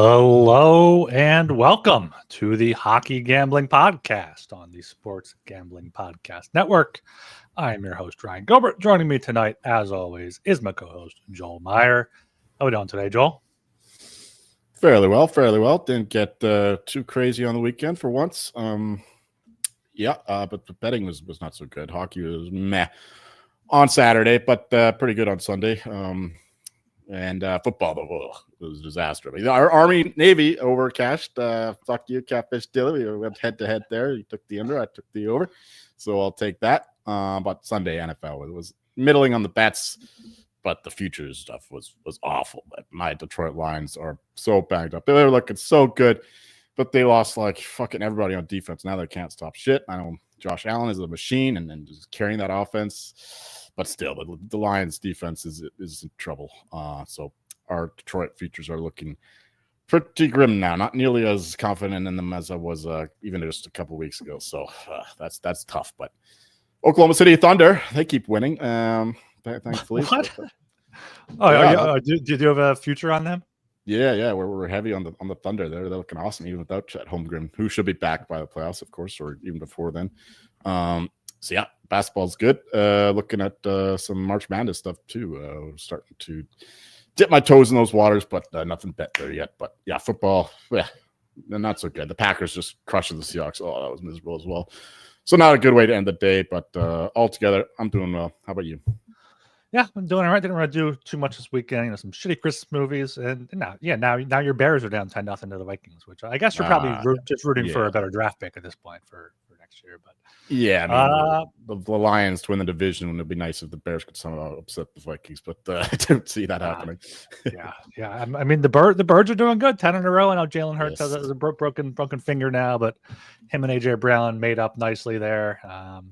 Hello and welcome to the Hockey Gambling Podcast on the Sports Gambling Podcast Network. I am your host, Ryan Gilbert. Joining me tonight, as always, is my co-host, Joel Meyer. How are we doing today, Joel? Fairly well. Didn't get too crazy on the weekend for once. But the betting was not so good. Hockey was meh on Saturday, but pretty good on Sunday. And football, though, it was a disaster. Our Army Navy overcashed. Fuck you, Catfish Dilly. We went head to head there. You took the under, I took the over, so I'll take that. But Sunday NFL, it was middling on the bets, but the futures stuff was awful. But my Detroit Lions are so banged up. They were looking so good, but they lost like fucking everybody on defense. Now they can't stop shit. I know Josh Allen is a machine and then just carrying that offense. But still, the Lions' defense is in trouble. So our Detroit futures are looking pretty grim now. Not nearly as confident in them as I was even just a couple weeks ago. So that's tough. But Oklahoma City Thunder, they keep winning. Thankfully. What? Do you have a future on them? Yeah. We're heavy on the Thunder. They're looking awesome, even without Chet Holmgren, who should be back by the playoffs, of course, or even before then. So yeah, basketball's good. Looking at some March Madness stuff too. Starting to dip my toes in those waters, but nothing bet there yet. But yeah, football, not so good. The Packers just crushing the Seahawks. Oh, that was miserable as well. So not a good way to end the day, but altogether, I'm doing well. How about you? Yeah, I'm doing all right. Didn't want to do too much this weekend. Some shitty Christmas movies, and now your Bears are down 10-0 to the Vikings, which I guess you're probably just rooting for a better draft pick at this point for next year. But yeah, I mean, the Lions to win the division, it'd be nice if the Bears could somehow upset the Vikings, but I don't see that happening. yeah. I mean, the Birds are doing good, 10 in a row. I know Jalen Hurts has a broken finger now, but him and AJ Brown made up nicely there.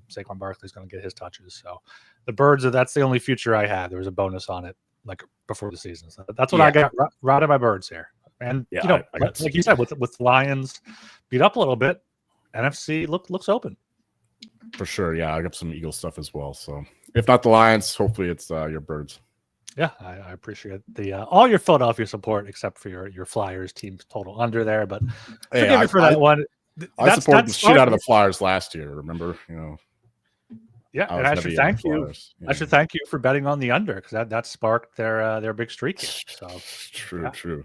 Saquon Barkley's going to get his touches, so. The Birds, that's the only future I had. There was a bonus on it like before the season. So that's what I got right of my Birds here. And, like you said, with Lions beat up a little bit, NFC looks open. For sure, yeah. I got some Eagle stuff as well. So if not the Lions, hopefully it's your Birds. Yeah, I appreciate all your Philadelphia support except for your Flyers team's total under there. But forgive me for that one. I supported the shit out of the Flyers last year, remember? Yeah, and I should thank you. Yeah. I should thank you for betting on the under because that sparked their big streak here. So true.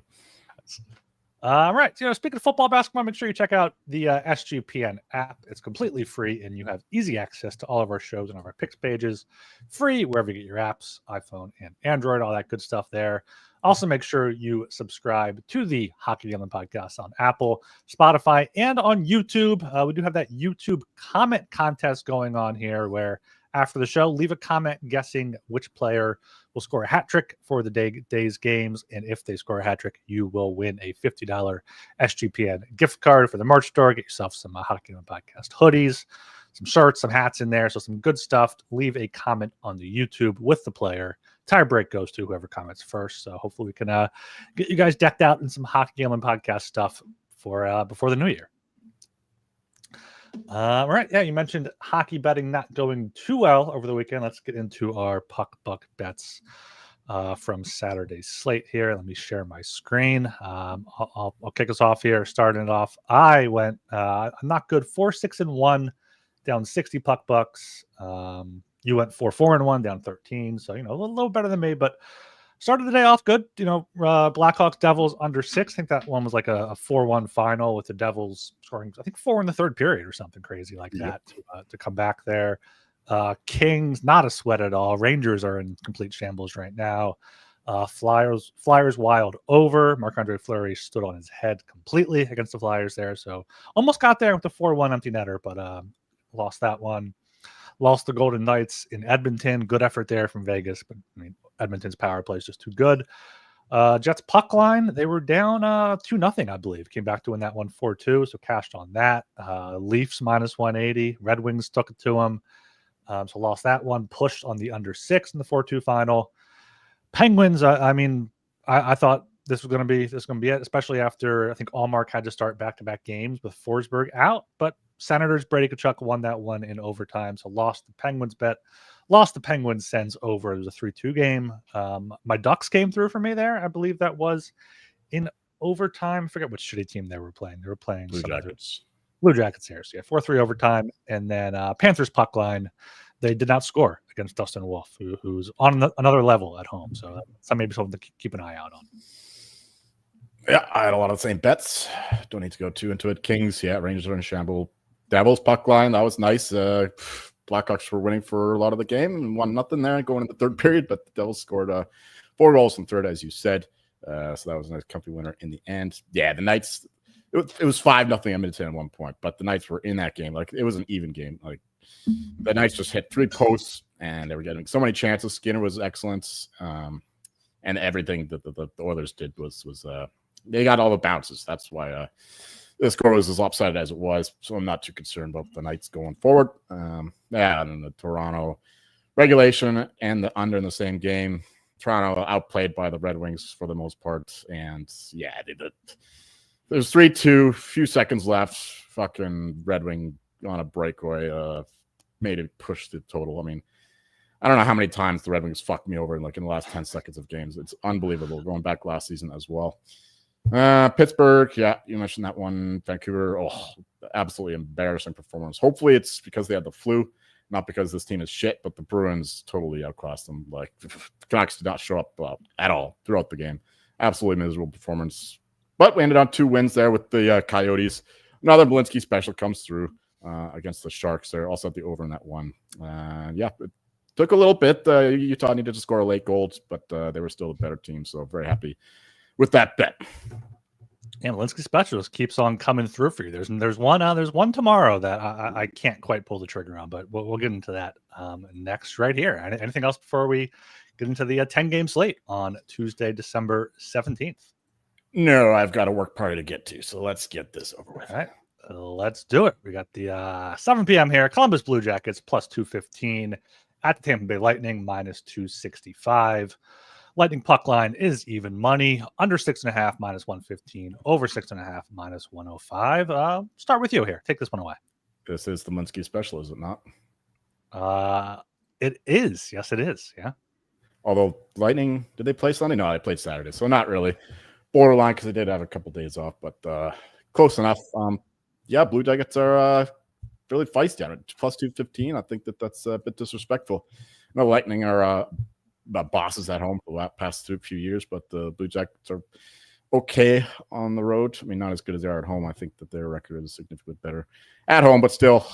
All right. Speaking of football, basketball, make sure you check out the SGPN app. It's completely free, and you have easy access to all of our shows and all of our picks pages, free wherever you get your apps, iPhone and Android, all that good stuff there. Also, make sure you subscribe to the Hockey Gambling Podcast on Apple, Spotify, and on YouTube. We do have that YouTube comment contest going on here where after the show, leave a comment guessing which player will score a hat trick for the day's games. And if they score a hat trick, you will win a $50 SGPN gift card for the merch store. Get yourself some Hockey Gambling Podcast hoodies, some shirts, some hats in there. So some good stuff. Leave a comment on the YouTube with the player. Tie break goes to whoever comments first. So hopefully we can get you guys decked out in some Hockey Gambling Podcast stuff for before the new year. All right. Yeah, you mentioned hockey betting not going too well over the weekend. Let's get into our puck buck bets from Saturday's slate here. Let me share my screen. I'll kick us off here. Starting it off, I went not good 4-6-1, down 60 puck bucks. You went 4-4-1, down 13. So, a little better than me, but started the day off good. Blackhawks Devils under 6. I think that one was like a 4-1 final with the Devils scoring, I think 4 in the third period or something crazy like that to come back there. Kings, not a sweat at all. Rangers are in complete shambles right now. Flyers Wild over. Marc-Andre Fleury stood on his head completely against the Flyers there. So almost got there with the 4-1 empty netter, but lost that one. Lost the Golden Knights in Edmonton. Good effort there from Vegas, but Edmonton's power play is just too good. Jets puck line, they were down 2-0, I believe. Came back to win that one 4-2, so cashed on that. Leafs minus 180. Red Wings took it to them. So lost that one. Pushed on the under 6 in the 4-2 final. Penguins, I thought this was going to be it, especially after I think Allmark had to start back-to-back games with Forsberg out, but Senators Brady Tkachuk won that one in overtime, so lost the Penguins bet. Lost the Penguins Sens over. It was a 3-2 game. My Ducks came through for me there. I believe that was in overtime. I forget which shitty team they were playing. They were playing Blue Jackets. Blue Jackets here. So yeah, 4-3 overtime. And then Panthers puck line, they did not score against Dustin Wolf, who's on another level at home. So maybe something to keep an eye out on. Yeah, I had a lot of the same bets. Don't need to go too into it. Kings, yeah, Rangers are in shambles. Devils puck line, that was nice. Blackhawks were winning for a lot of the game and 1-0 there going into the third period, but the Devils scored 4 goals in third, as you said. So that was a nice comfy winner in the end. Yeah, the Knights, it was 5-0 Edmonton at one point, but the Knights were in that game. Like, it was an even game. Like, the Knights just hit 3 posts and they were getting so many chances. Skinner was excellent. And everything that the Oilers did was they got all the bounces. That's why the score was as lopsided as it was. So I'm not too concerned about the Knights going forward. And then the Toronto regulation and the under in the same game. Toronto outplayed by the Red Wings for the most part. And yeah, they did. There's 3-2, few seconds left. Fucking Red Wing on a breakaway made it push the total. I mean, I don't know how many times the Red Wings fucked me over in the last 10 seconds of games. It's unbelievable. Going back last season as well. Pittsburgh, yeah, you mentioned that one. Vancouver, absolutely embarrassing performance. Hopefully it's because they had the flu, not because this team is shit, but the Bruins totally outclassed them. Like, the Canucks did not show up at all throughout the game. Absolutely miserable performance. But we ended on 2 wins there with the Coyotes. Another Malinsky special comes through against the Sharks there. Also at the over in that one. Yeah, it took a little bit. Utah needed to score a late goal, but they were still a better team. So very happy with that bet. And Malinsky specialist keeps on coming through for you. There's one tomorrow that I can't quite pull the trigger on, but we'll get into that next right here. Anything else before we get into the 10-game slate on Tuesday, December 17th? No, I've got a work party to get to, so let's get this over with. All right, let's do it. We got the 7 p.m. here. Columbus Blue Jackets plus 215 at the Tampa Bay Lightning minus 265. Lightning puck line is even money. Under 6.5 minus 115. Over 6.5 minus 105. Start with you here. Take this one away. This is the Malinsky special, is it not? It is. Yes, it is. Yeah. Although Lightning, did they play Sunday? No, they played Saturday, so not really. Borderline because they did have a couple days off, but close enough. Yeah, Blue Jackets are really feisty on it. Plus 215. I think that's a bit disrespectful. No, Lightning are bosses at home for the past few years, but the Blue Jackets are okay on the road. I mean, not as good as they are at home. I think that their record is significantly better at home, but still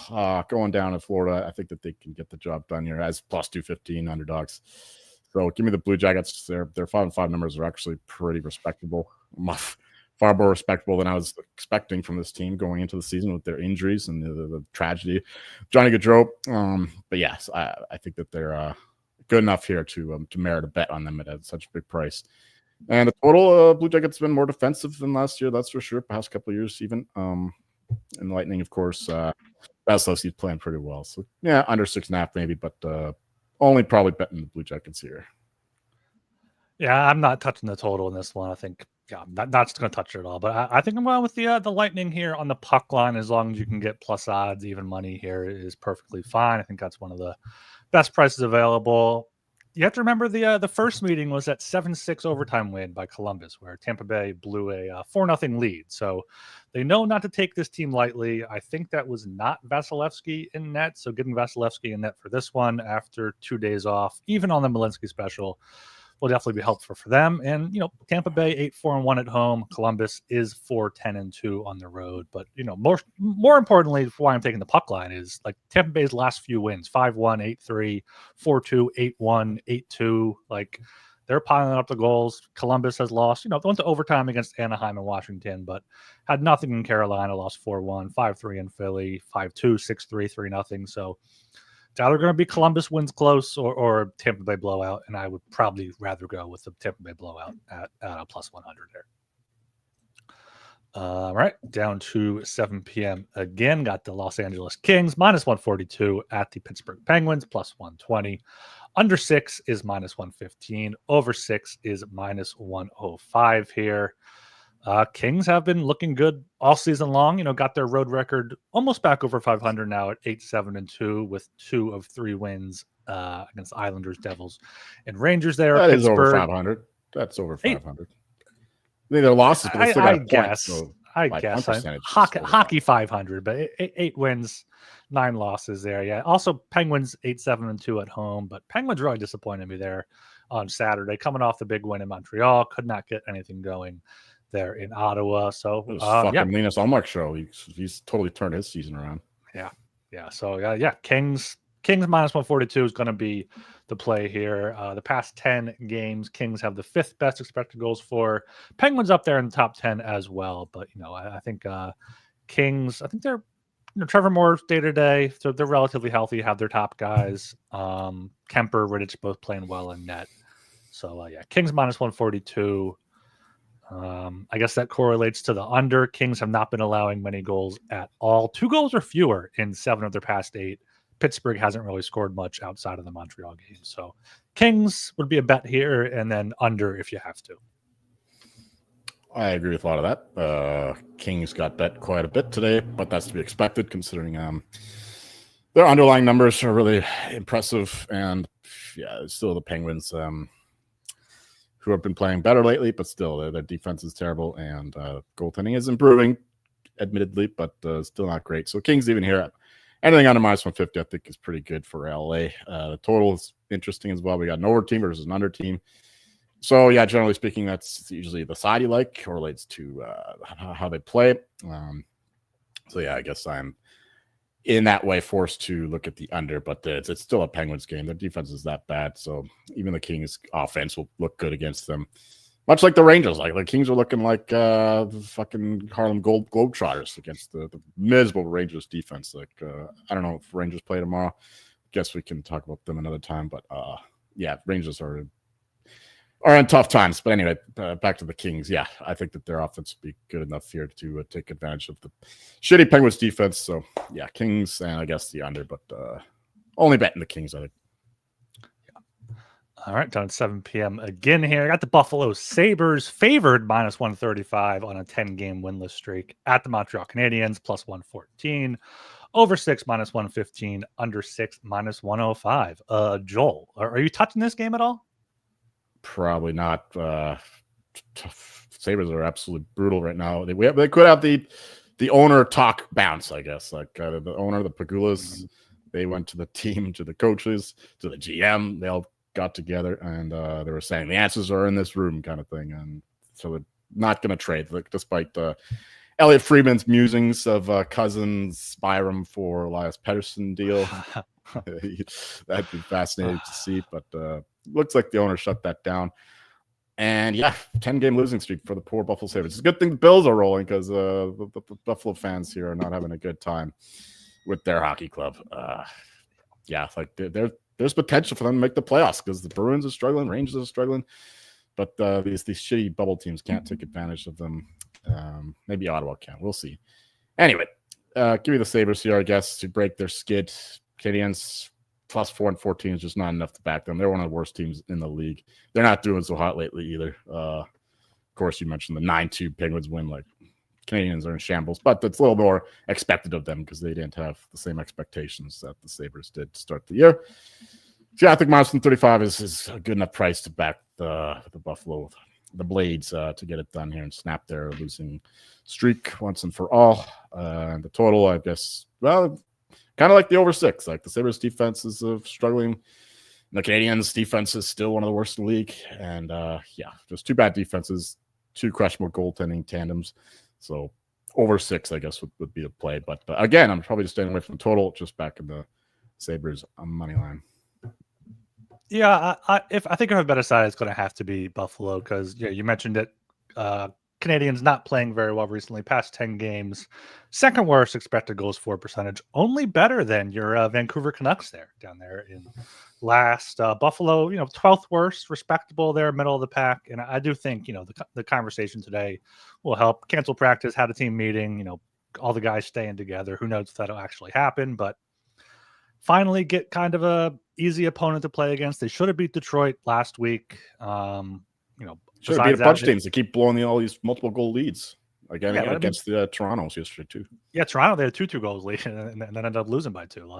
going down in Florida, I think that they can get the job done here as plus 215 underdogs. So give me the Blue Jackets. Their 5-5 numbers are actually pretty respectable. Far more respectable than I was expecting from this team going into the season with their injuries and the tragedy. Johnny Gaudreau. But yes, I think that they're good enough here to merit a bet on them at such a big price. And the total, Blue Jackets have been more defensive than last year, that's for sure. Past couple of years even. And Lightning, of course, Vasilevsky's playing pretty well. So yeah, under 6.5 maybe, but only probably betting the Blue Jackets here. Yeah, I'm not touching the total in this one. I think I'm not just going to touch it at all. But I think I'm going with the Lightning here on the puck line. As long as you can get plus odds, even money here is perfectly fine. I think that's one of the best prices available. You have to remember the first meeting was that 7-6 overtime win by Columbus, where Tampa Bay blew a 4-0 lead. So they know not to take this team lightly. I think that was not Vasilevsky in net. So getting Vasilevsky in net for this one after 2 days off, even on the Malinsky special, will definitely be helpful for them. And, Tampa Bay 8-4-1 at home. Columbus is 4-10-2 on the road. But, more importantly, why I'm taking the puck line is like Tampa Bay's last few wins, 5-1, 8-3, 4-2, 8-1, 8-2. Like, they're piling up the goals. Columbus has lost, went to overtime against Anaheim and Washington, but had nothing in Carolina, lost 4-1, 5-3 in Philly, 5-2, 6-3, 3-0. So it's either going to be Columbus wins close or Tampa Bay blowout, and I would probably rather go with the Tampa Bay blowout at plus 100 there. All right, down to 7 p.m. again. Got the Los Angeles Kings minus 142 at the Pittsburgh Penguins plus 120. Under 6 is minus 115. Over 6 is minus 105 here. Kings have been looking good all season long. Got their road record almost back over 500 now at 8-7-2 with 2 of 3 wins against Islanders, Devils, and Rangers there. That is over 500. That's over 500. They're losses, but they still got a point. guess. So I by guess. point percentage, Hockey 500, but 8 wins, 9 losses there. Yeah. Also, Penguins 8-7-2 at home, but Penguins really disappointed me there on Saturday, coming off the big win in Montreal. Could not get anything going there in Ottawa. So, it was fucking Linus Ullmark show. He's totally turned his season around. Yeah. So, Kings minus 142 is going to be the play here. The past 10 games, Kings have the 5th best expected goals for. Penguins up there in the top 10 as well. But, I think Kings, I think they're, Trevor Moore's day to day. So they're relatively healthy, have their top guys. Kemper, Rittich both playing well in net. So, Kings minus 142. I guess that correlates to the under. Kings have not been allowing many goals at all. 2 goals or fewer in 7 of their past 8. Pittsburgh hasn't really scored much outside of the Montreal game. So Kings would be a bet here, and then under if you have to. I agree with a lot of that. Kings got bet quite a bit today, but that's to be expected considering their underlying numbers are really impressive. And still the Penguins who have been playing better lately, but still their defense is terrible and goaltending is improving, admittedly, but still not great. So Kings even here, anything under minus 150, I think is pretty good for LA. The total is interesting as well. We got an over team versus an under team. So, generally speaking, that's usually the side you like, correlates to how they play. I guess I'm in that way forced to look at the under, but it's still a Penguins game. Their defense is that bad, so even the Kings' offense will look good against them. Much like the Rangers, like the Kings are looking like fucking Harlem Globetrotters against the miserable Rangers defense. I don't know if Rangers play tomorrow. Guess we can talk about them another time. But Rangers are in tough times. But anyway, back to the Kings. Yeah, I think that their offense will be good enough here to take advantage of the shitty Penguins defense. So Kings and I guess the under, but only betting the Kings, I think. All right, done at 7 p.m. again here. I got the Buffalo Sabres favored minus 135 on a 10-game winless streak at the Montreal Canadiens, plus 114. Over 6, minus 115. Under 6, minus 105. Joel, are you touching this game at all? Probably not. Sabres are absolutely brutal right now. They could have the owner talk bounce, I guess. The owner, the Pagulas, they went to the team, to the coaches, to the GM. They all got together and they were saying the answers are in this room kind of thing, and so they're not going to trade, despite Elliot Friedman's musings of Cousins, Byram for Elias Pettersson deal. That'd be fascinating to see, but looks like the owner shut that down. And 10-game losing streak for the poor Buffalo Sabres. It's a good thing the Bills are rolling because the Buffalo fans here are not having a good time with their hockey club. There's potential for them to make the playoffs because the Bruins are struggling, Rangers are struggling, but these shitty bubble teams can't take advantage of them. Maybe Ottawa can. We'll see. Anyway, give me the Sabres here, I guess, to break their skid. Canadiens plus 4-14 is just not enough to back them. They're one of the worst teams in the league. They're not doing so hot lately either. Of course, you mentioned the 9-2 Penguins win. Canadians are in shambles, but it's a little more expected of them because they didn't have the same expectations that the Sabres did to start the year. So I think minus 135 is a good enough price to back the Buffalo, the Blades, to get it done here and snap their losing streak once and for all. And the total, I guess, kind of like the over 6. The Sabres defense is struggling. The Canadiens defense is still one of the worst in the league. And just 2 bad defenses, 2 questionable goaltending tandems. So over 6, I guess, would be the play. But again, I'm probably just staying away from the total, just back in the Sabres money line. Yeah, I think if I bet a side, it's going to have to be Buffalo because you mentioned it. Canadians not playing very well recently. Past 10 games, second worst expected goals for percentage. Only better than your Vancouver Canucks down there in last. Buffalo, 12th worst, respectable there, middle of the pack. And I do think the conversation today will help. Cancel practice, had a team meeting. All the guys staying together. Who knows if that'll actually happen? But finally, get kind of a easy opponent to play against. They should have beat Detroit last week. Should have beat a bunch of teams that keep blowing all these multiple goal leads. Again, against the Toronto's yesterday, too. Yeah, Toronto, they had 2-2 goals lead and then ended up losing by 2.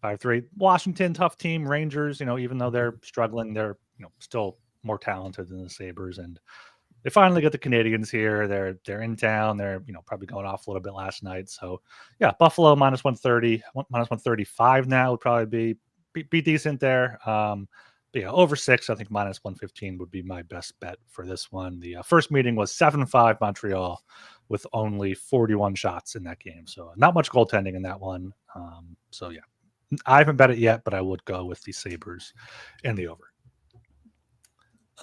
5-3. Washington, tough team. Rangers, even though they're struggling, they're still more talented than the Sabres. And they finally get the Canadians here. They're in town. They're probably going off a little bit last night. So yeah, Buffalo minus 130, minus 135 now would probably be decent there. But yeah, over 6, I think minus 115 would be my best bet for this one. The first meeting was 7-5 Montreal with only 41 shots in that game. So not much goaltending in that one. So yeah, I haven't bet it yet, but I would go with the Sabres and the over.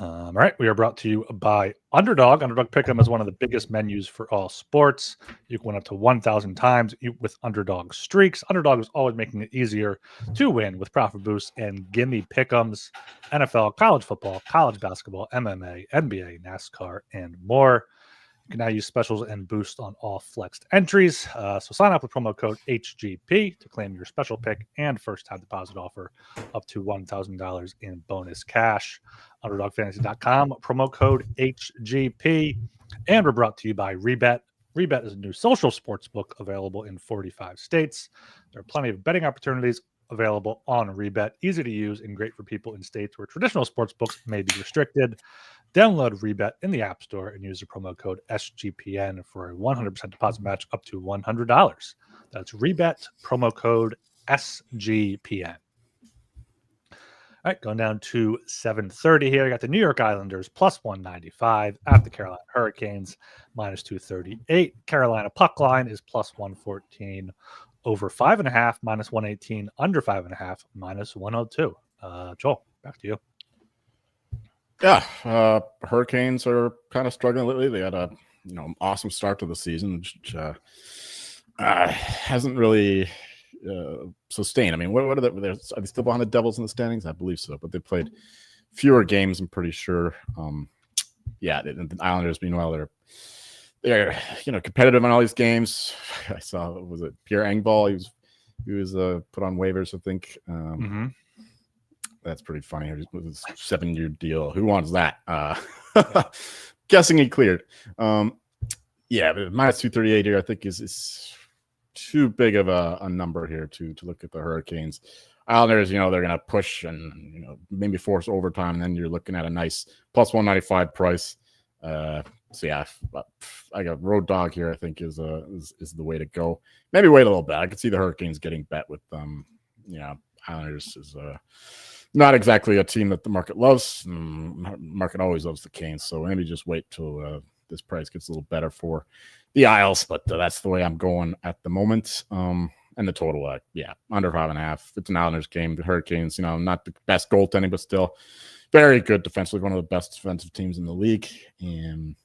All right, we are brought to you by Underdog. Underdog Pick'em is one of the biggest menus for all sports. You can win up to 1,000 times with Underdog streaks. Underdog is always making it easier to win with profit boosts and gimme pick'ems, NFL, college football, college basketball, MMA, NBA, NASCAR, and more. You can now use specials and boost on all flexed entries. So sign up with promo code HGP to claim your special pick and first-time deposit offer up to $1,000 in bonus cash. UnderdogFantasy.com, promo code HGP. And we're brought to you by Rebet. Rebet is a new social sports book available in 45 states. There are plenty of betting opportunities available on Rebet. Easy to use and great for people in states where traditional sports books may be restricted. Download Rebet in the App Store and use the promo code SGPN for a 100% deposit match up to $100. That's Rebet, promo code SGPN. All right, going down to 7:30 here. I got the New York Islanders plus 195 at the Carolina Hurricanes minus 238. Carolina puck line is plus 114. Over 5.5 minus 118. Under 5.5 minus 102. Joel, back to you. Yeah, Hurricanes are kind of struggling lately. They had a awesome start to the season, which hasn't really sustained. I mean, what are they? Are they still behind the Devils in the standings? I believe so, but they played fewer games. I'm pretty sure. The Islanders, meanwhile, they're competitive in all these games. I saw, was it Pierre Engvall? He was put on waivers, I think. That's pretty funny. It was a 7-year deal. Who wants that? Guessing he cleared. But minus 238 here, I think is too big of a number here to look at the Hurricanes. Islanders, they're going to push and maybe force overtime. And then you're looking at a nice plus 195 price. I got road dog here. I think is the way to go. Maybe wait a little bit. I could see the Hurricanes getting bet with them. Islanders is not exactly a team that the market loves. Market always loves the Canes, so maybe just wait till this price gets a little better for the Isles. But that's the way I'm going at the moment. And the total, under 5.5. It's an Islanders game. The Hurricanes, not the best goaltending, but still very good defensively. One of the best defensive teams in the league. And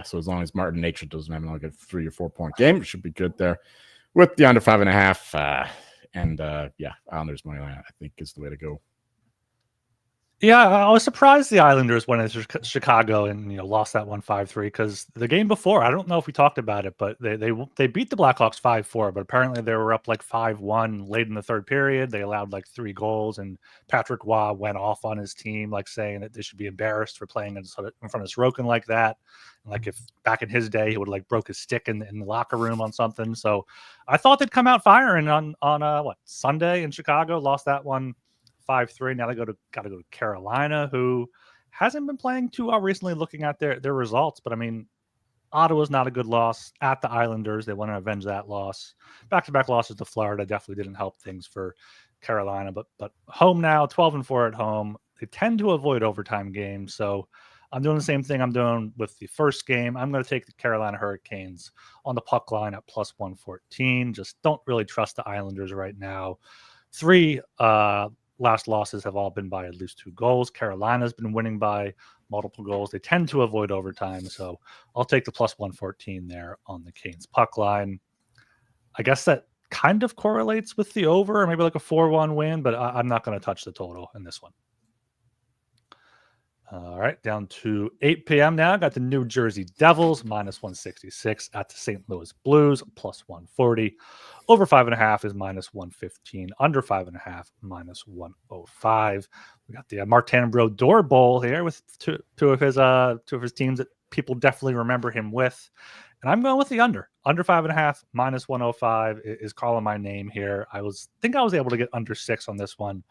so as long as Martin Nature doesn't have like a 3 or 4 point game, it should be good there with the under 5.5. Islanders money line, I think, is the way to go. Yeah, I was surprised the Islanders went into Chicago and lost that 1-5-3 because the game before, I don't know if we talked about it, but they beat the Blackhawks 5-4, but apparently they were up like 5-1 late in the third period. They allowed like 3 goals, and Patrick Waugh went off on his team, like saying that they should be embarrassed for playing in front of Sorokin like that. And like if back in his day, he would like broke his stick in the locker room on something. So I thought they'd come out firing on Sunday in Chicago, lost that one 5-3. Now they got to go to Carolina, who hasn't been playing too well recently, looking at their results. But I mean, Ottawa's not a good loss at the Islanders. They want to avenge that loss. Back-to-back losses to Florida definitely didn't help things for Carolina. But home now, 12-4 at home. They tend to avoid overtime games. So I'm doing the same thing I'm doing with the first game. I'm going to take the Carolina Hurricanes on the puck line at plus 114. Just don't really trust the Islanders right now. 3 last losses have all been by at least 2 goals. Carolina's been winning by multiple goals. They tend to avoid overtime, so I'll take the plus 114 there on the Canes puck line. I guess that kind of correlates with the over, or maybe like a 4-1 win, but I'm not going to touch the total in this one. All right, down to 8 p.m. now. Got the New Jersey Devils minus 166 at the St. Louis Blues plus 140. Over 5.5 is minus 115. Under 5.5 minus 105. We got the Martin Brodeur Bowl here with two of his teams that people definitely remember him with. And I'm going with the under 5.5 minus 105 is calling my name here. I was able to get under 6 on this one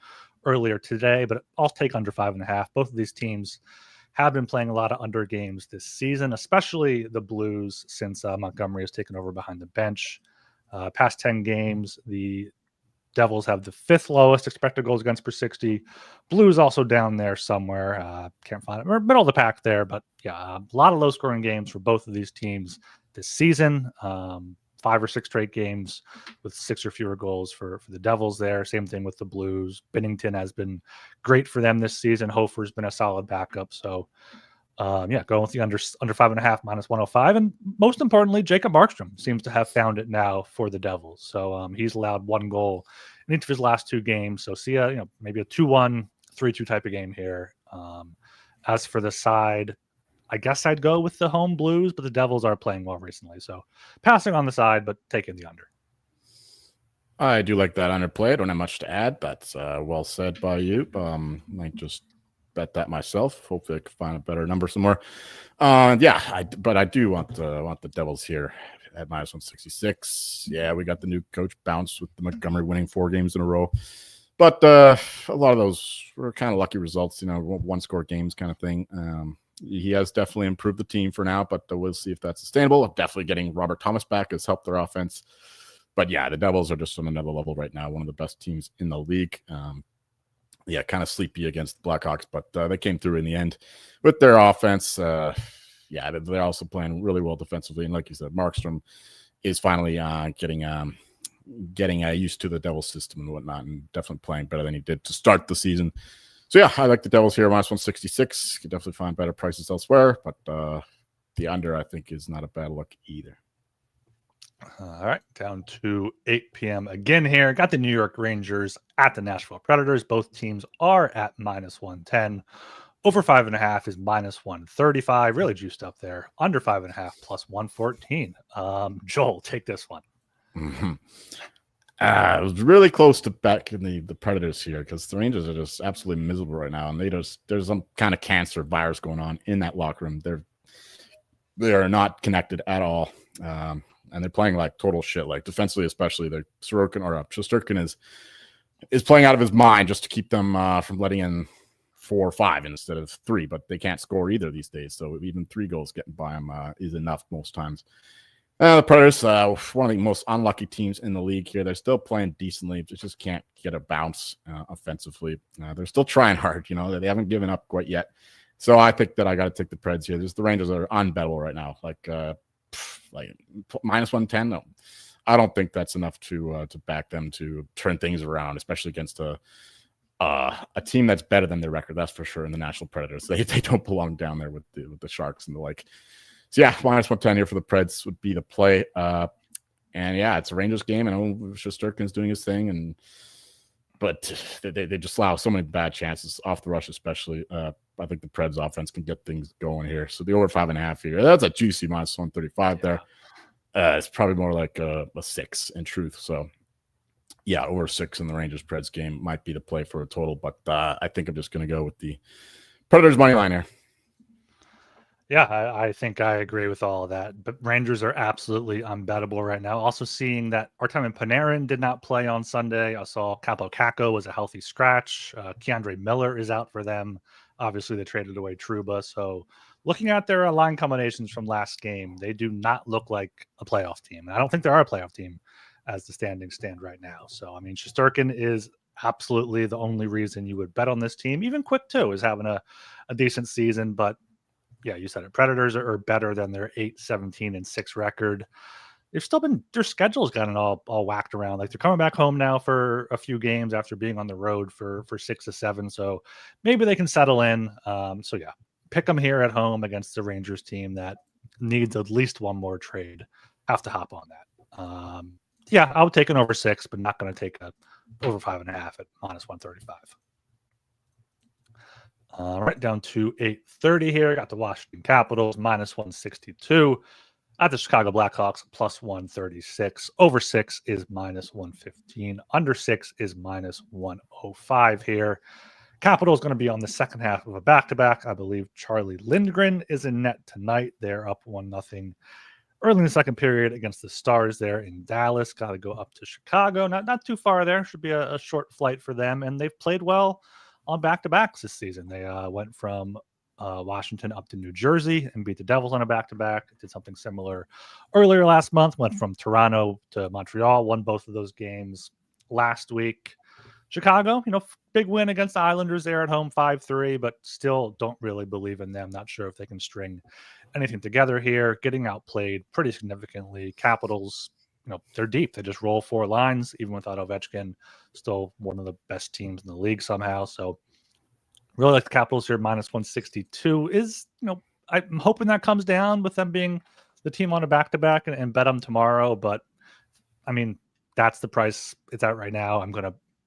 earlier today, but I'll take under 5.5. Both of these teams have been playing a lot of under games this season, especially the Blues, since Montgomery has taken over behind the bench. Past 10 games, the Devils have the 5th lowest expected goals against per 60. Blues also down there somewhere. Can't find it. We're middle of the pack there, but yeah, a lot of low-scoring games for both of these teams this season. 5 or 6 straight games with 6 or fewer goals for the Devils there. Same thing with the Blues. Binnington has been great for them this season. Hofer's been a solid backup. So, going with the under 5.5 minus 105. And most importantly, Jacob Markstrom seems to have found it now for the Devils. So he's allowed 1 goal in each of his last 2 games. So see maybe a 2-1, 3-2 type of game here. As for the side, I guess I'd go with the home Blues, but the Devils are playing well recently. So passing on the side, but taking the under. I do like that underplay. I don't have much to add. That's well said by you. Might just bet that myself. Hopefully I can find a better number somewhere. But I do want the Devils here at minus 166. Yeah, we got the new coach bounce with the Montgomery winning 4 games in a row. But a lot of those were kind of lucky results, 1-score games kind of thing. He has definitely improved the team for now, but we'll see if that's sustainable. Definitely getting Robert Thomas back has helped their offense. But yeah, the Devils are just on another level right now, one of the best teams in the league. Kind of sleepy against the Blackhawks, but they came through in the end with their offense. They're also playing really well defensively. And like you said, Markstrom is finally getting used to the Devils system and whatnot, and definitely playing better than he did to start the season. So, yeah, I like the Devils here, minus 166. You can definitely find better prices elsewhere, but the under, I think, is not a bad look either. All right, down to 8 p.m. again here. Got the New York Rangers at the Nashville Predators. Both teams are at minus 110. Over 5.5 is minus 135. Really juiced up there. Under 5.5 plus 114. Joel, take this one. Mm-hmm. I was really close to backing the Predators here because the Rangers are just absolutely miserable right now, and there's some kind of cancer virus going on in that locker room. They are not connected at all, and they're playing like total shit. Like defensively, especially, Shesterkin is playing out of his mind just to keep them from letting in 4 or 5 instead of 3. But they can't score either these days, so even 3 goals getting by them is enough most times. The Predators, one of the most unlucky teams in the league here. They're still playing decently, but just can't get a bounce offensively. They're still trying hard, They haven't given up quite yet. So I think that I got to take the Preds here. The Rangers are unbettable right now, like minus 110. No, I don't think that's enough to back them to turn things around, especially against a team that's better than their record. That's for sure. In the National Predators, they don't belong down there with the Sharks and the like. So, yeah, minus 110 here for the Preds would be the play. It's a Rangers game. I know Shesterkin's doing his thing, but they just allow so many bad chances off the rush, especially. I think the Preds offense can get things going here. So the over 5.5 here, that's a juicy minus 135 there. It's probably more like a 6 in truth. So, yeah, over 6 in the Rangers-Preds game might be the play for a total, but I think I'm just going to go with the Predators money line here. Yeah, I think I agree with all of that. But Rangers are absolutely unbettable right now. Also seeing that Artemi Panarin did not play on Sunday. I saw Capo Caco was a healthy scratch. Keandre Miller is out for them. Obviously, they traded away Trouba. So looking at their line combinations from last game, they do not look like a playoff team. And I don't think they are a playoff team as the standings stand right now. So, I mean, Shesterkin is absolutely the only reason you would bet on this team. Even Quick, too, is having a decent season. But yeah, you said it. Predators are better than their 8-17-6 record. They've still been, their schedule's gotten all whacked around. Like they're coming back home now for a few games after being on the road for 6 to 7. So maybe they can settle in. Pick them here at home against the Rangers team that needs at least one more trade. Have to hop on that. I would take an over 6, but not going to take a over 5.5 at minus 135. Right down to 8:30 here. Got the Washington Capitals minus 162. At the Chicago Blackhawks plus 136. Over 6 is minus 115. Under 6 is minus 105 here. Capitals going to be on the second half of a back-to-back. I believe Charlie Lindgren is in net tonight. They're up 1-0 early in the second period against the Stars there in Dallas. Got to go up to Chicago. Not too far there. Should be a short flight for them. And they've played well on back-to-backs this season. They went from Washington up to New Jersey and beat the Devils on a back-to-back. Did something similar earlier last month. Went from Toronto to Montreal. Won both of those games last week. Chicago, big win against the Islanders there at home, 5-3, but still don't really believe in them. Not sure if they can string anything together here. Getting outplayed pretty significantly. Capitals, they're deep. They just roll 4 lines, even without Ovechkin. Still one of the best teams in the league somehow. So really like the Capitals here, minus 162 is, I'm hoping that comes down with them being the team on a back-to-back and bet them tomorrow. But, I mean, that's the price it's at right now.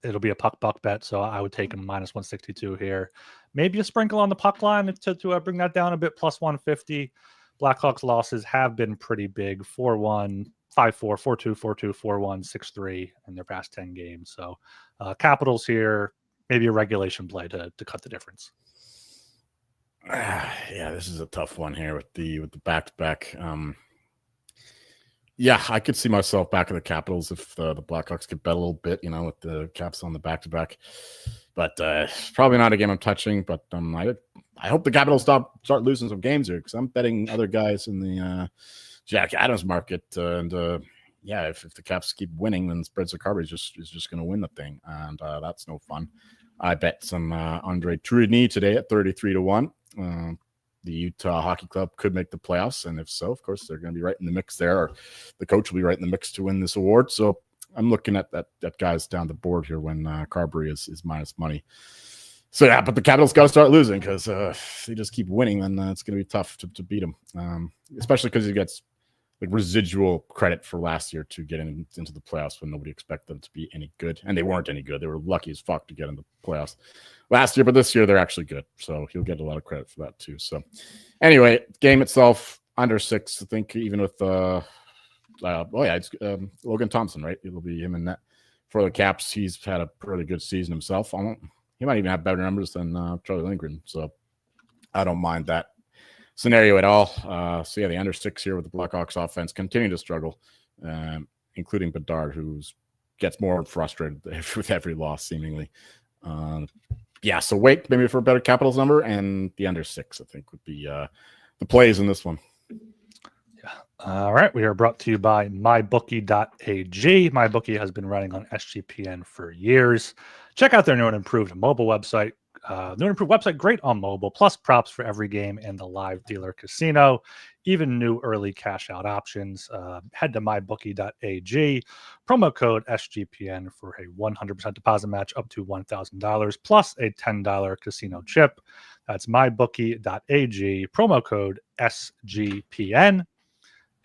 It'll be a puck bet, so I would take them minus 162 here. Maybe a sprinkle on the puck line to bring that down a bit, plus 150. Blackhawks losses have been pretty big, 4-1, 5-4, 4-2, 4-2, 4-1, 6-3 in their past 10 games. So Capitals here, maybe a regulation play to cut the difference. Yeah, this is a tough one here with the back-to-back. Yeah, I could see myself back at the Capitals if the Blackhawks could bet a little bit, with the Caps on the back-to-back. But probably not a game I'm touching. But I hope the Capitals start losing some games here, because I'm betting other guys in the Jack Adams market. Yeah, if the Caps keep winning, then Spencer Carberry is just going to win the thing, and that's no fun. I bet some Andre Tourigny today at 33-1. The Utah Hockey Club could make the playoffs, and if so, of course, they're going to be right in the mix there, or the coach will be right in the mix to win this award. So I'm looking at that guys down the board here when Carberry is minus money. So yeah, but the Capitals got to start losing, because if they just keep winning, then it's going to be tough to beat them, especially because he gets residual credit for last year to get into the playoffs when nobody expected them to be any good, and they weren't any good. They were lucky as fuck to get into the playoffs last year, but this year they're actually good, so he'll get a lot of credit for that too. So anyway, game itself under 6, I think, even with it's Logan Thompson, right? It'll be him in net for the Caps. He's had a pretty good season himself. He might even have better numbers than Charlie Lindgren, so I don't mind that scenario at all. So yeah, the under 6 here with the Blackhawks offense continue to struggle, including Bedard, who gets more frustrated with every loss seemingly. Yeah, so wait maybe for a better Capitals number, and the under 6 I think would be the plays in this one. Yeah. All right, we are brought to you by mybookie.ag. MyBookie has been running on SGPN for years. Check out their new and improved mobile website. New and improved website, great on mobile, plus props for every game and the live dealer casino, even new early cash out options. Head to mybookie.ag, promo code SGPN for a 100% deposit match up to $1,000 plus a $10 casino chip. That's mybookie.ag, promo code SGPN.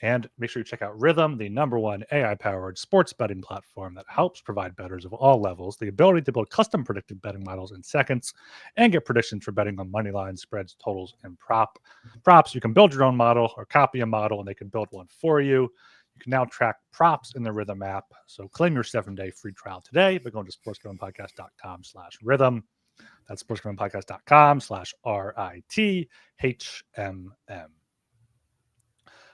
And make sure you check out Rhythm, the #1 AI-powered sports betting platform that helps provide bettors of all levels the ability to build custom predictive betting models in seconds and get predictions for betting on money lines, spreads, totals, and props. You can build your own model or copy a model, and they can build one for you. You can now track props in the Rhythm app. So claim your 7-day free trial today by going to sportsgamblingpodcast.com/rhythm. That's sportsgamblingpodcast.com/RITHMM.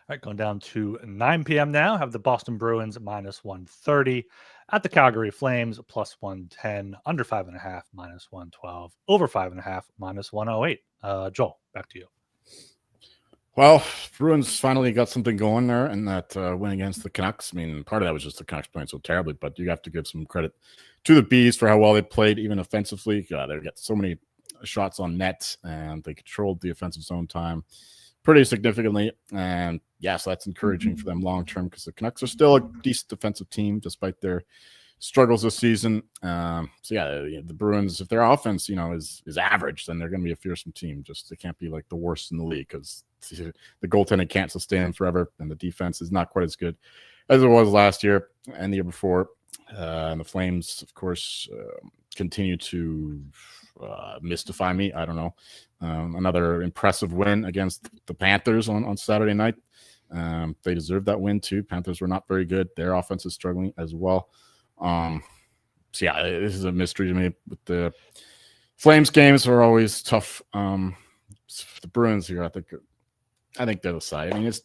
All right, going down to 9 p.m. now, have the Boston Bruins minus 130 at the Calgary Flames plus 110, under 5.5 minus 112, over 5.5 minus 108. Joel, back to you. Well, Bruins finally got something going there in that win against the Canucks. I mean, part of that was just the Canucks playing so terribly, but you have to give some credit to the Bees for how well they played, even offensively. They got so many shots on net, and they controlled the offensive zone time pretty significantly. And yeah, so that's encouraging for them long term, because the Canucks are still a decent defensive team despite their struggles this season. So yeah, the Bruins, if their offense is average, then they're going to be a fearsome team. Just they can't be like the worst in the league, because the goaltending can't sustain them forever, and the defense is not quite as good as it was last year and the year before. And the Flames, of course, continue to mystify me. I don't know. Another impressive win against the Panthers on Saturday night. They deserved that win too. Panthers were not very good. Their offense is struggling as well. So yeah, this is a mystery to me. With the Flames games are always tough. The Bruins here, I think they're the side. I mean, it's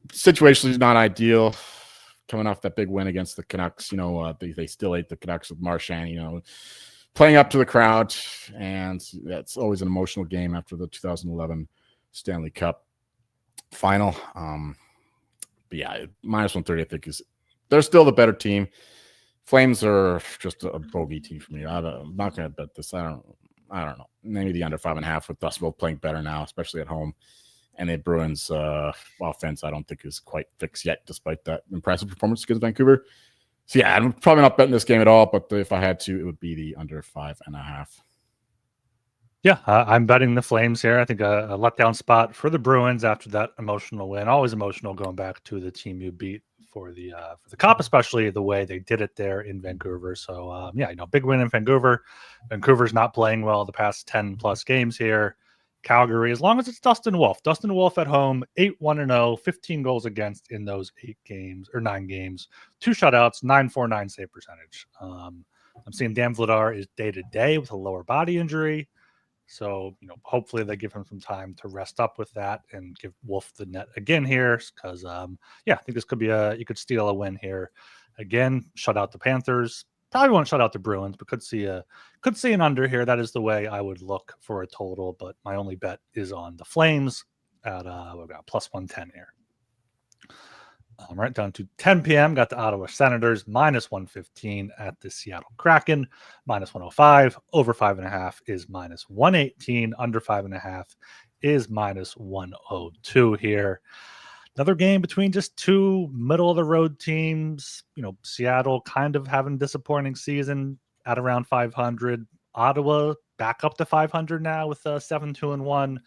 situationally not ideal. Coming off that big win against the Canucks, they still ate the Canucks with Marchand, playing up to the crowd, and that's always an emotional game after the 2011 Stanley Cup final. But yeah, minus 130, I think they're still the better team. Flames are just a bogey team for me. I'm not going to bet this. I don't know. Maybe the under 5.5 with us both playing better now, especially at home. And the Bruins offense, I don't think is quite fixed yet, despite that impressive performance against Vancouver. So yeah, I'm probably not betting this game at all, but if I had to, it would be the under 5.5. Yeah, I'm betting the Flames here. I think a letdown spot for the Bruins after that emotional win. Always emotional going back to the team you beat for the Cup, especially the way they did it there in Vancouver. So yeah, big win in Vancouver. Vancouver's not playing well the past 10 plus games here. Calgary, as long as it's Dustin Wolf at home, 8-1-0, 15 goals against in those 9 games, 2 shutouts, 9.49 save percentage. I'm seeing Dan Vladar is day to day with a lower body injury. So, hopefully they give him some time to rest up with that and give Wolf the net again here. Because, yeah, I think this could be you could steal a win here. Again, shut out the Panthers. Probably won't shut out the Bruins, but could see an under here. That is the way I would look for a total. But my only bet is on the Flames at we've got plus 110 here. Right down to 10 p.m. Got the Ottawa Senators minus 115 at the Seattle Kraken minus 105. Over 5.5 is minus 118. Under 5.5 is minus 102 here. Another game between just two middle of the road teams. Seattle kind of having a disappointing season at around 500. Ottawa back up to 500 now with 7-2-1.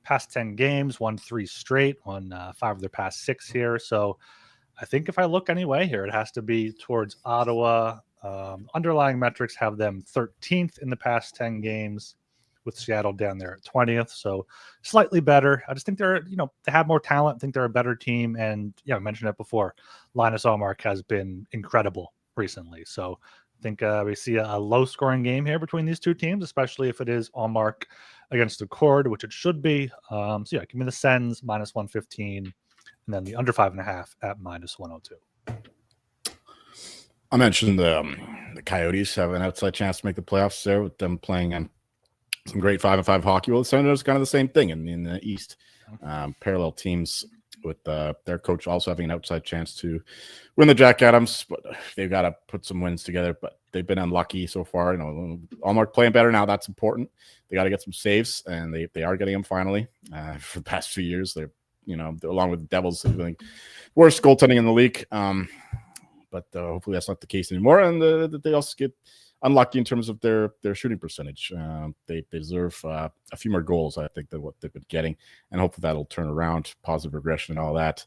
Past 10 games, won 3 straight, won 5 of their past 6 here. So I think if I look anyway here, it has to be towards Ottawa. Underlying metrics have them 13th in the past 10 games, with Seattle down there at 20th. So slightly better. I just think they have more talent. I think they're a better team. And yeah, I mentioned it before. Linus Ullmark has been incredible recently. So I think we see a low scoring game here between these two teams, especially if it is Ullmark against the Cord, which it should be. So yeah, give me the Sens minus 115. And then the under 5.5 at minus 102. I mentioned the Coyotes have an outside chance to make the playoffs there with them playing some great 5-5 hockey. Well, the Senators kind of the same thing in the East. Parallel teams with their coach also having an outside chance to win the Jack Adams, but they've got to put some wins together. But they've been unlucky so far. Allmark playing better now. That's important. They got to get some saves, and they are getting them finally. For the past few years, they're along with the Devils, I think worst goaltending in the league. But hopefully that's not the case anymore. And they also get unlucky in terms of their shooting percentage. They deserve a few more goals, I think, than what they've been getting. And hopefully that'll turn around, positive regression and all that.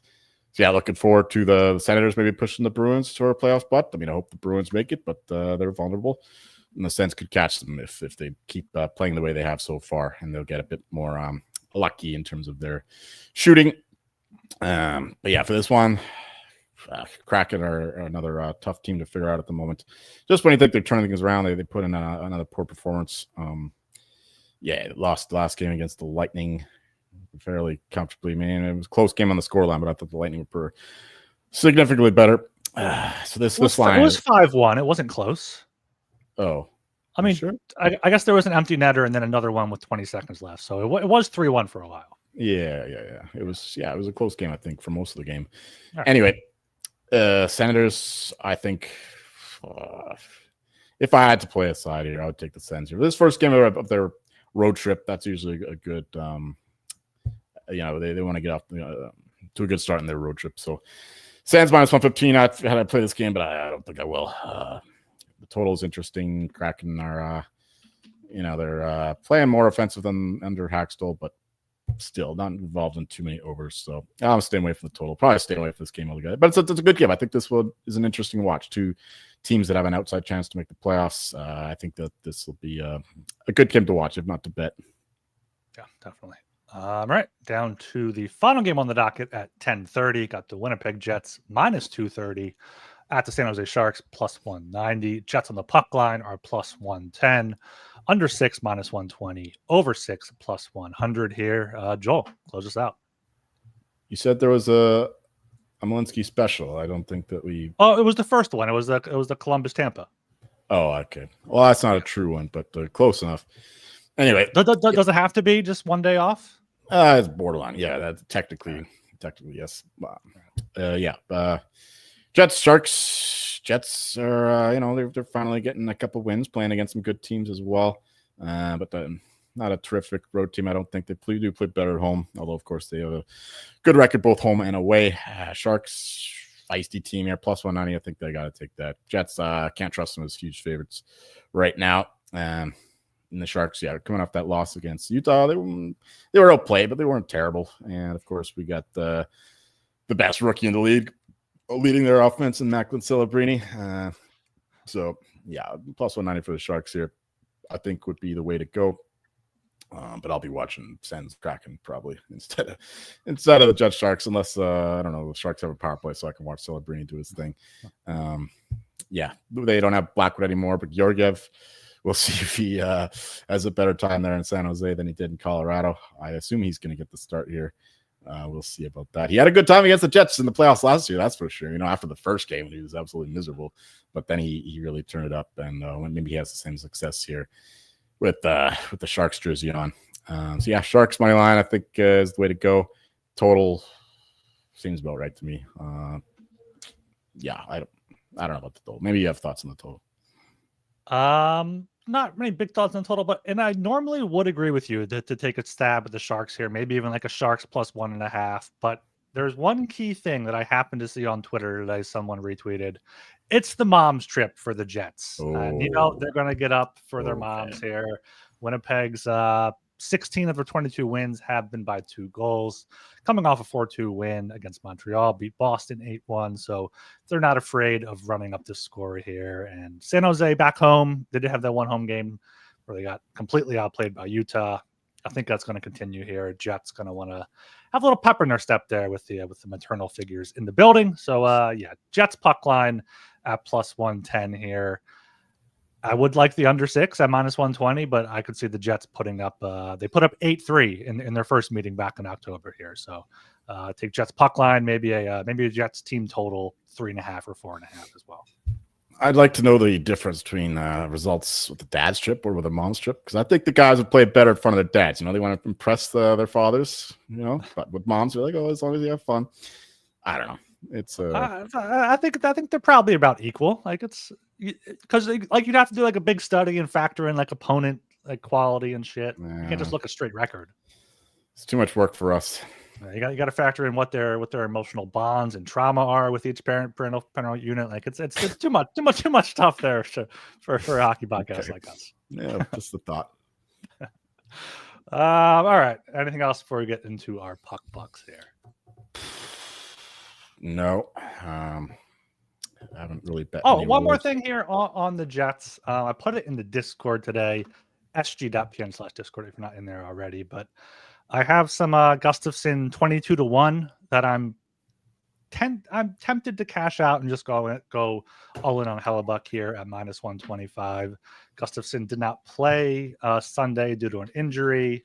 So yeah, looking forward to the Senators maybe pushing the Bruins to our playoff spot. I hope the Bruins make it, but they're vulnerable. And the Sens could catch them if they keep playing the way they have so far, and they'll get a bit more lucky in terms of their shooting. But yeah, for this one, Kraken are another tough team to figure out at the moment. Just when you think they're turning things around, they put in another poor performance. Lost the last game against the Lightning fairly comfortably. It was a close game on the scoreline, but I thought the Lightning were significantly better. So this line, it was 5-1. It wasn't close. Oh, sure. I guess there was an empty netter and then another one with 20 seconds left. So it was 3-1 for a while. Yeah. It was a close game, I think, for most of the game. Right. Anyway, Senators, I think if I had to play a side here, I would take the Sens here. This first game of their road trip, that's usually a good, they want to get off to a good start in their road trip. So Sens minus 115, had I play this game, but I don't think I will. The total is interesting. Kraken are, they're playing more offensive than under Hackstall, but still not involved in too many overs. So I'm staying away from the total. Probably stay away from this game altogether. But it's a good game. I think this is an interesting watch. Two teams that have an outside chance to make the playoffs. I think that this will be a good game to watch, if not to bet. Yeah, definitely. All right, down to the final game on the docket at 10:30. Got the Winnipeg Jets minus 230 at the San Jose Sharks plus 190. Jets on the puck line are plus 110. Under 6 minus 120. Over 6 plus 100 here. Joel, close us out. You said there was a Malinsky special. I don't think that we. Oh, it was the first one. It was the Columbus Tampa. Oh, okay. Well, that's not a true one, but close enough. Anyway, Does it have to be just one day off? it's borderline. Yeah, that's technically yes. Yeah. Jets, Sharks. Jets are they're finally getting a couple wins, playing against some good teams as well. But not a terrific road team. I don't think they do play better at home. Although of course they have a good record both home and away. Sharks, feisty team here, plus 190. I think they got to take that. Jets, can't trust them as huge favorites right now. And the Sharks, coming off that loss against Utah, they were outplayed, but they weren't terrible. And of course, we got the best rookie in the league leading their offense in Macklin Celebrini. So plus 190 for the Sharks here, I think would be the way to go. But I'll be watching Sens Kraken probably instead of the Jets Sharks, unless I don't know, the Sharks have a power play, so I can watch Celebrini do his thing. They don't have Blackwood anymore, but Georgiev, we'll see if he has a better time there in San Jose than he did in Colorado. I assume he's going to get the start here. We'll see about that. He had a good time against the Jets in the playoffs last year, that's for sure. After the first game, he was absolutely miserable, but then he really turned it up, and maybe he has the same success here with the Sharks jersey on. Sharks money line I think is the way to go. Total seems about right to me. I don't know about the total. Maybe you have thoughts on the total. Not many big thoughts on total, and I normally would agree with you to take a stab at the Sharks here, maybe even like a Sharks plus 1.5. But there's one key thing that I happened to see on Twitter today. Someone retweeted. It's the mom's trip for the Jets. And, they're going to get up for their moms here. Winnipeg's 16 of their 22 wins have been by 2 goals. Coming off a 4-2 win against Montreal, beat Boston 8-1. So they're not afraid of running up the score here. And San Jose back home, they did have that one home game where they got completely outplayed by Utah. I think that's going to continue here. Jets going to want to have a little pepper in their step there with the maternal figures in the building. So Jets puck line at plus 110 here. I would like the under 6 at minus 120, but I could see the Jets putting up. They put up 8-3 in their first meeting back in October here. So take Jets puck line, maybe a Jets team total 3.5 or 4.5 as well. I'd like to know the difference between results with the dad's trip or with the mom's trip, because I think the guys would play better in front of their dads. They want to impress their fathers. But with moms, they're like, oh, as long as you have fun. I don't know. It's I think they're probably about equal. Like it's because like you'd have to do like a big study and factor in like opponent like quality and shit. You can't just look a straight record. It's too much work for us. You got to factor in what their emotional bonds and trauma are with each parental unit. Like it's too much stuff there for a hockey podcast like us. Yeah, just the thought. All right. Anything else before we get into our puck bucks here? No, I haven't really bet. One more thing here on the Jets. I put it in the Discord today, sg.pn/Discord if you're not in there already. But I have some Gustafsson 22-1 that I'm tempted to cash out and just go all in on Hellebuck here at minus 125. Gustafsson did not play Sunday due to an injury.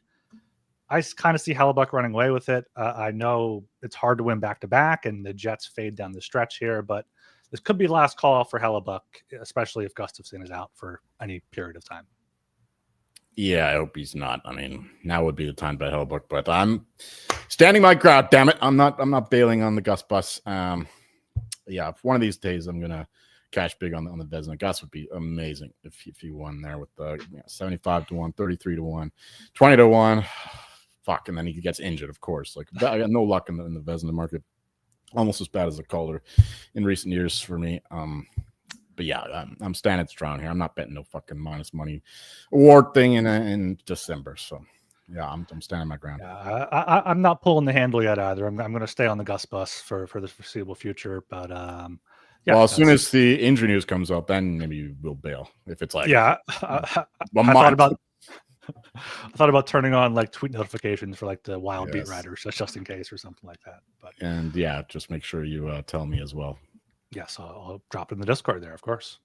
I kind of see Hellebuck running away with it. I know it's hard to win back-to-back, and the Jets fade down the stretch here, but this could be the last call for Hellebuck, especially if Gustafsson is out for any period of time. Yeah, I hope he's not. I mean, now would be the time to bet Hellebuck, but I'm standing my ground. Damn it, I'm not bailing on the Gus Bus. If one of these days I'm gonna cash big on the Vezina. Gus would be amazing if he won there with the 75-1, 33-1, 20-1. Fuck, and then he gets injured, of course. Like I got no luck in the Vezina market. Almost as bad as the Calder in recent years for me. But yeah, I'm standing strong here. I'm not betting no fucking minus money award thing in December. So yeah, I'm standing my ground. Yeah, I'm not pulling the handle yet either. I'm going to stay on the Gus Bus for the foreseeable future. But as soon as the injury news comes up, then maybe we'll bail. If it's like I thought about turning on like tweet notifications for like the Wild beat writers, just in case or something like that. But just make sure you tell me as well. Yes, I'll drop it in the Discord there, of course.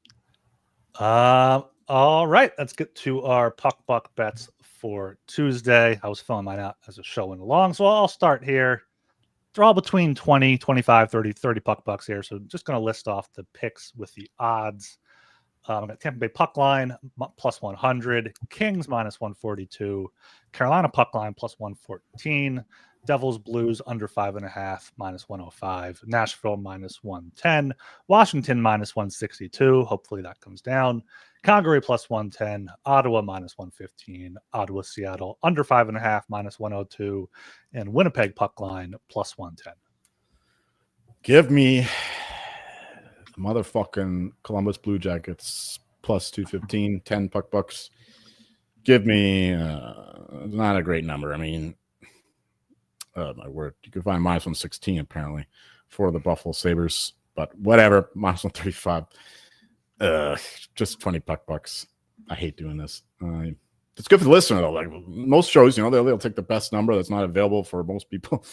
All right, let's get to our puck buck bets for Tuesday. I was filling mine out as a show went along, so I'll start here. They're all between 20, 25, 30 puck bucks here. So just going to list off the picks with the odds. I got Tampa Bay puck line plus 100, Kings minus 142, Carolina puck line plus 114, Devils Blues under 5.5 minus 105, Nashville minus 110, Washington minus 162. Hopefully that comes down. Calgary plus 110, Ottawa minus 115, Ottawa Seattle under 5.5 minus 102, and Winnipeg puck line plus 110. Give me the motherfucking Columbus Blue Jackets plus 215, 10 puck bucks. Give me not a great number. I mean, my word, you can find minus 116 apparently for the Buffalo Sabres, but whatever, minus 135. Just 20 puck bucks. I hate doing this. It's good for the listener though. Like most shows, they'll take the best number that's not available for most people.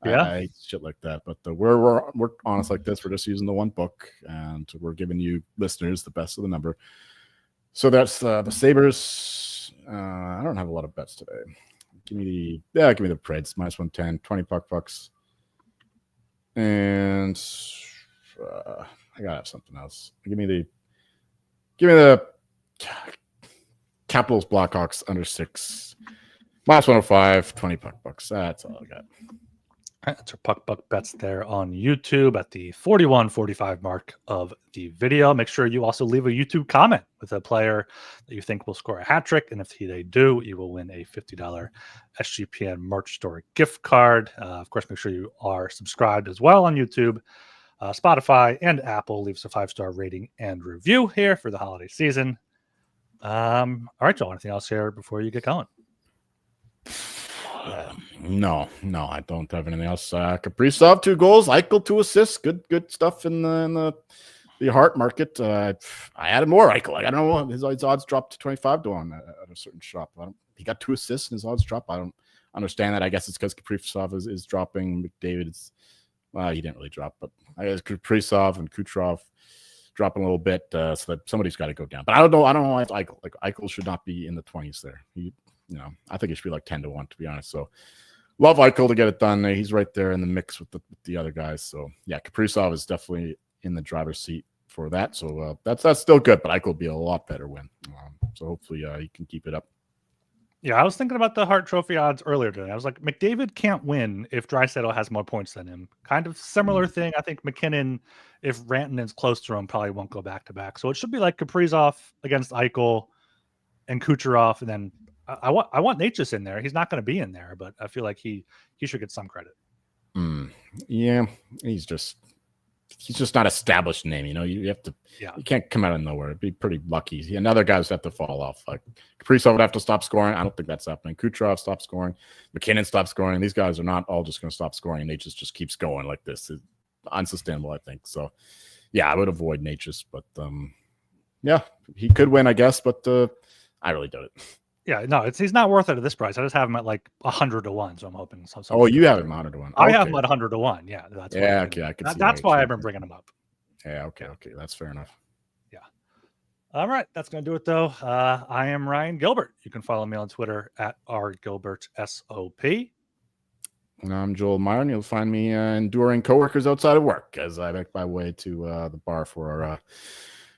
Yeah, I hate shit like that. But we're honest like this. We're just using the one book, and we're giving you listeners the best of the number. So that's the Sabres. I don't have a lot of bets today. Give me the Preds minus 110, 20 puck bucks, and I gotta have something else. Give me the Capitals Blackhawks under 6 minus 105, 20 puck bucks. That's all I got. All right, that's our puck buck bets there on YouTube at the 41:45 mark of the video. Make sure you also leave a YouTube comment with a player that you think will score a hat trick, and if they do, you will win a $50 SGPN merch store gift card. Of course, make sure you are subscribed as well on YouTube, Spotify, and Apple. Leave us a 5-star rating and review here for the holiday season. All right, Joel, anything else here before you get going? No, I don't have anything else. Kaprizov 2 goals, Eichel 2 assists. Good stuff in the Hart market. I added more Eichel. I don't know, his odds dropped to 25 to 1 at a certain shop. He got 2 assists and his odds dropped. I don't understand that. I guess it's because Kaprizov is dropping. McDavid is, well, he didn't really drop, but I guess Kaprizov and Kucherov dropping a little bit, so that somebody's got to go down. But I don't know why Eichel. Like Eichel should not be in the 20s there. I think it should be like 10 to 1 to be honest. So love Eichel to get it done. He's right there in the mix with the other guys. So yeah, Kaprizov is definitely in the driver's seat for that. So that's still good, but Eichel will be a lot better win. So hopefully he can keep it up. Yeah, I was thinking about the Hart Trophy odds earlier today. I was like, McDavid can't win if Draisaitl has more points than him. Kind of similar thing. I think McKinnon, if Rantanen's close to him, probably won't go back-to-back. So it should be like Kaprizov against Eichel and Kucherov, and then I want Natchez in there. He's not going to be in there, but I feel like he should get some credit. Yeah, he's just not established name. You have to. Yeah. You can't come out of nowhere. It'd be pretty lucky. And other guys have to fall off. Like Kaprizov would have to stop scoring. I don't think that's happening. Kucherov stops scoring. McKinnon stops scoring. These guys are not all just going to stop scoring. And Natchez just keeps going like this. It's unsustainable, I think. So, yeah, I would avoid Natchez. But yeah, he could win, I guess. But I really doubt it. Yeah, no, he's not worth it at this price. I just have him at like 100 to 1, so I'm hoping. You have him 100 to 1. I have him at 100 to 1. Yeah, that's okay. I can see that's why I've been bringing him up. Yeah, okay, that's fair enough. Yeah. All right, that's gonna do it though. I am Ryan Gilbert. You can follow me on Twitter at rgilbertsop. And I'm Joel Meyer, and you'll find me enduring coworkers outside of work as I make my way to the bar for our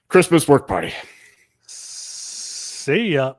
Christmas work party. See ya.